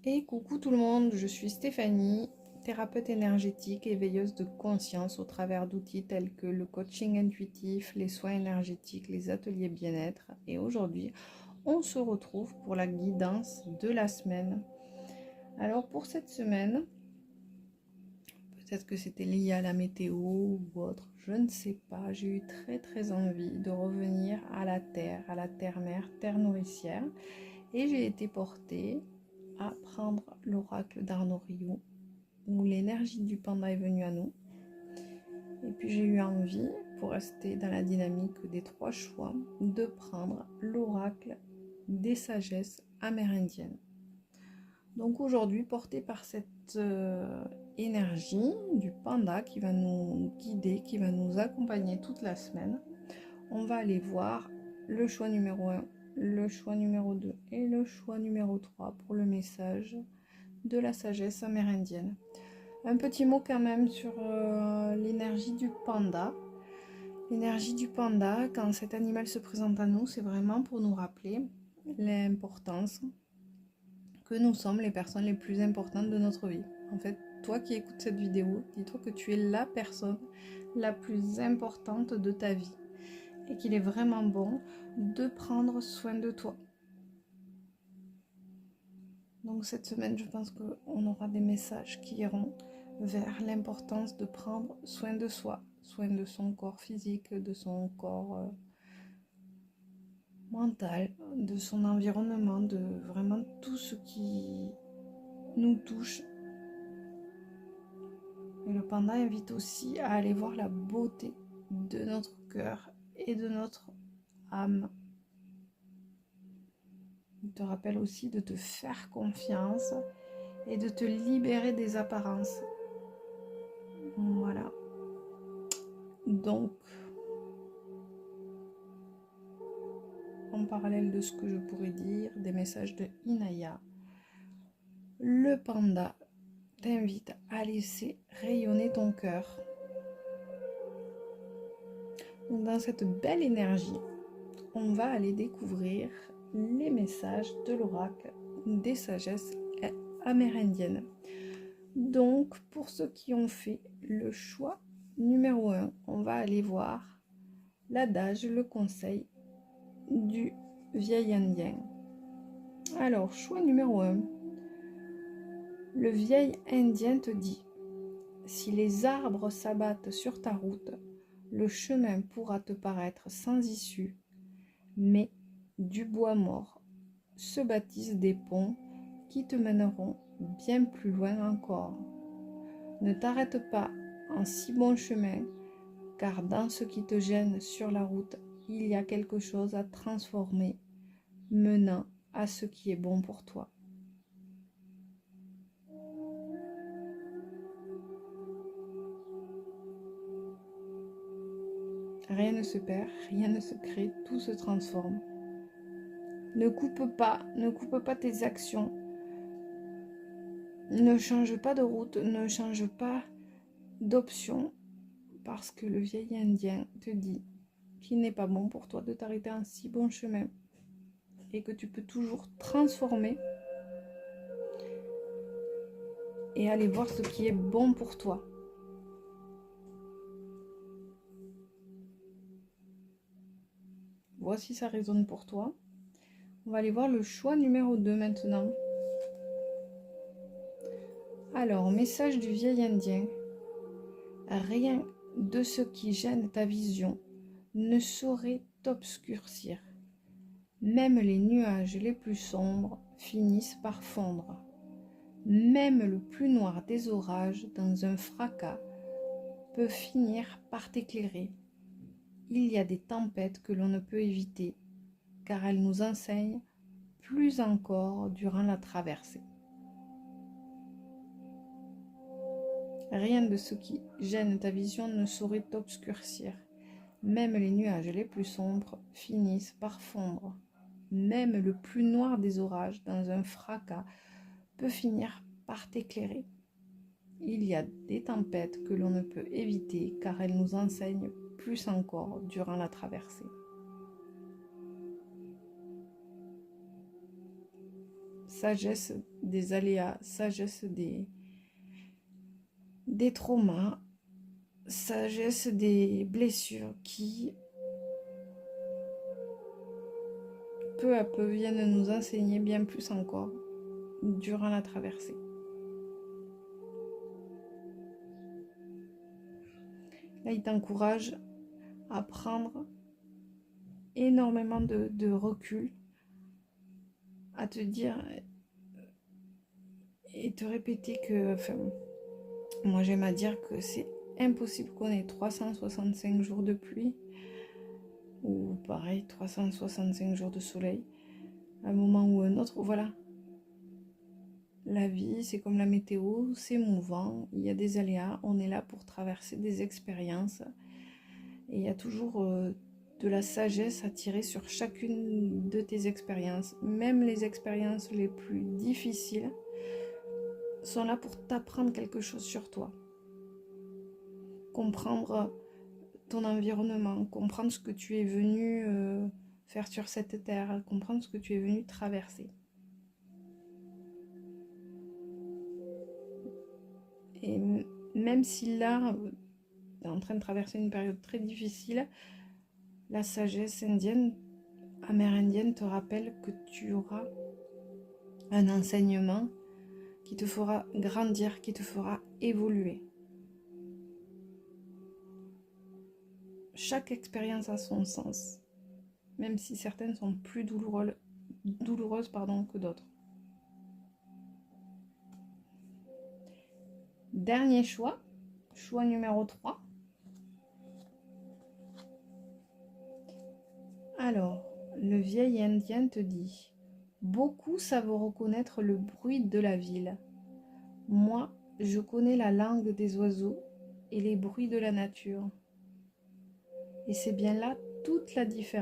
Et coucou tout le monde, je suis Stéphanie, thérapeute énergétique et veilleuse de conscience au travers d'outils tels que le coaching intuitif, les soins énergétiques, les ateliers bien-être. Et aujourd'hui, on se retrouve pour la guidance de la semaine. Alors pour cette semaine, peut-être que c'était lié à la météo ou autre, je ne sais pas, j'ai eu très envie de revenir à la terre-mère, terre nourricière. Et j'ai été portée à prendre l'oracle d'Arnaud Rioux, où l'énergie du panda est venue à nous. Et puis j'ai eu envie, pour rester dans la dynamique des 3 choix, de prendre l'oracle des sagesses amérindiennes. Donc aujourd'hui, porté par cette énergie du panda qui va nous guider, qui va nous accompagner toute la semaine, on va aller voir le choix numéro 1, le choix numéro 2 et le choix numéro 3 pour le message de la sagesse amérindienne. Un petit mot quand même sur l'énergie du panda. L'énergie du panda, quand cet animal se présente à nous, c'est vraiment pour nous rappeler l'importance que nous sommes les personnes les plus importantes de notre vie. En fait, toi qui écoutes cette vidéo, dis-toi que tu es la personne la plus importante de ta vie et qu'il est vraiment bon de prendre soin de toi. Donc cette semaine, je pense qu'on aura des messages qui iront vers l'importance de prendre soin de soi, soin de son corps physique, de son corps mental, de son environnement, de vraiment tout ce qui nous touche. Et le panda invite aussi à aller voir la beauté de notre cœur et de notre âme. Il te rappelle aussi de te faire confiance et de te libérer des apparences. Voilà. Donc, en parallèle de ce que je pourrais dire, des messages de Inaya, le panda t'invite à laisser rayonner ton cœur. Donc, dans cette belle énergie, on va aller découvrir les messages de l'oracle des sagesses amérindiennes. Donc, pour ceux qui ont fait le choix numéro 1, on va aller voir l'adage, le conseil du vieil indien. Alors, choix numéro 1. Le vieil indien te dit: si les arbres s'abattent sur ta route, le chemin pourra te paraître sans issue, mais du bois mort se bâtissent des ponts qui te mèneront bien plus loin encore. Ne t'arrête pas en si bon chemin, car dans ce qui te gêne sur la route, il y a quelque chose à transformer, menant à ce qui est bon pour toi. Rien ne se perd, rien ne se crée, tout se transforme. Ne coupe pas tes actions. Ne change pas de route, ne change pas d'option, parce que le vieil indien te dit qu'il n'est pas bon pour toi de t'arrêter en si bon chemin et que tu peux toujours transformer et aller voir ce qui est bon pour toi. Voici, ça résonne pour toi. On va aller voir le choix numéro 2 maintenant. Alors, message du vieil indien. Rien de ce qui gêne ta vision ne saurait t'obscurcir. Même les nuages les plus sombres finissent par fondre. Même le plus noir des orages dans un fracas peut finir par t'éclairer. Il y a des tempêtes que l'on ne peut éviter, car elles nous enseignent plus encore durant la traversée. Rien de ce qui gêne ta vision ne saurait t'obscurcir. Même les nuages les plus sombres finissent par fondre. Même le plus noir des orages dans un fracas peut finir par t'éclairer. Il y a des tempêtes que l'on ne peut éviter car elles nous enseignent plus encore durant la traversée. sagesse des aléas, sagesse des traumas, sagesse des blessures qui, peu à peu, viennent nous enseigner bien plus encore durant la traversée. Là, il t'encourage à prendre énormément de recul, à te dire et te répéter que, enfin, moi j'aime à dire que c'est impossible qu'on ait 365 jours de pluie, ou pareil, 365 jours de soleil, à un moment ou un autre. Voilà. La vie, c'est comme la météo, c'est mouvant, il y a des aléas, on est là pour traverser des expériences. Et il y a toujours de la sagesse à tirer sur chacune de tes expériences. Même les expériences les plus difficiles sont là pour t'apprendre quelque chose sur toi. Comprendre ton environnement, comprendre ce que tu es venu faire sur cette terre, comprendre ce que tu es venu traverser. Et même si là, tu es en train de traverser une période très difficile, la sagesse indienne, amérindienne, te rappelle que tu auras un enseignement qui te fera grandir, qui te fera évoluer. Chaque expérience a son sens, même si certaines sont plus douloureuses que d'autres. Dernier choix numéro 3. Alors, le vieil indien te dit: beaucoup savent reconnaître le bruit de la ville. Moi, je connais la langue des oiseaux et les bruits de la nature. Et c'est bien là toute la différence.